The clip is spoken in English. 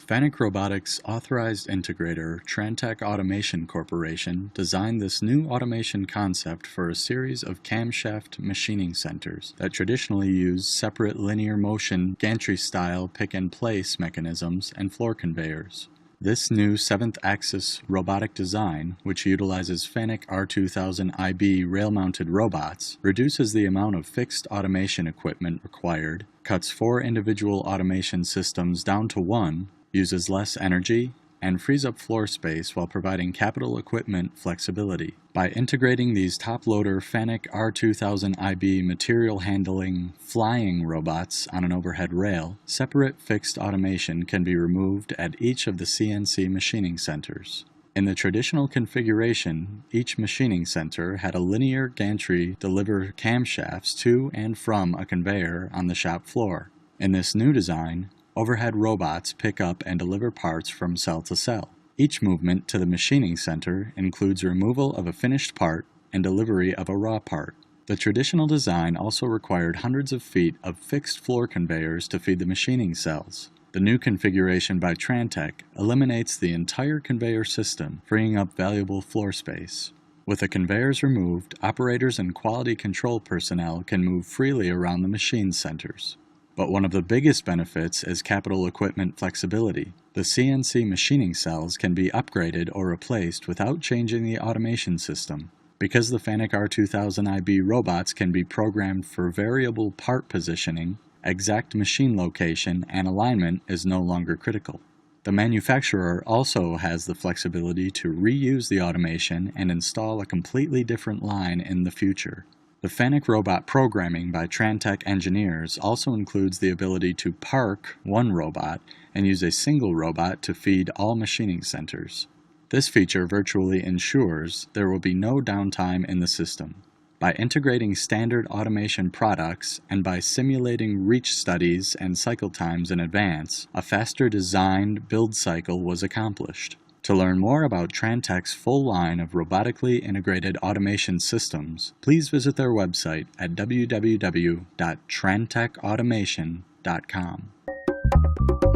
Fanuc Robotics' authorized integrator, Trantech Automation Corporation, designed this new automation concept for a series of camshaft machining centers that traditionally use separate linear motion gantry-style pick-and-place mechanisms and floor conveyors. This new 7th-axis robotic design, which utilizes Fanuc R2000IB rail-mounted robots, reduces the amount of fixed automation equipment required, cuts 4 individual automation systems down to 1, uses less energy, and frees up floor space while providing capital equipment flexibility. By integrating these top-loader Fanuc R2000IB material handling flying robots on an overhead rail, separate fixed automation can be removed at each of the CNC machining centers. In the traditional configuration, each machining center had a linear gantry deliver camshafts to and from a conveyor on the shop floor. In this new design, overhead robots pick up and deliver parts from cell to cell. Each movement to the machining center includes removal of a finished part and delivery of a raw part. The traditional design also required hundreds of feet of fixed floor conveyors to feed the machining cells. The new configuration by Trantech eliminates the entire conveyor system, freeing up valuable floor space. With the conveyors removed, operators and quality control personnel can move freely around the machine centers. But one of the biggest benefits is capital equipment flexibility. The CNC machining cells can be upgraded or replaced without changing the automation system. Because the Fanuc R2000IB robots can be programmed for variable part positioning, exact machine location and alignment is no longer critical. The manufacturer also has the flexibility to reuse the automation and install a completely different line in the future. The Fanuc robot programming by Trantech engineers also includes the ability to park one robot and use a single robot to feed all machining centers. This feature virtually ensures there will be no downtime in the system. By integrating standard automation products and by simulating reach studies and cycle times in advance, a faster designed build cycle was accomplished. To learn more about Trantech's full line of robotically integrated automation systems, please visit their website at www.trantechautomation.com.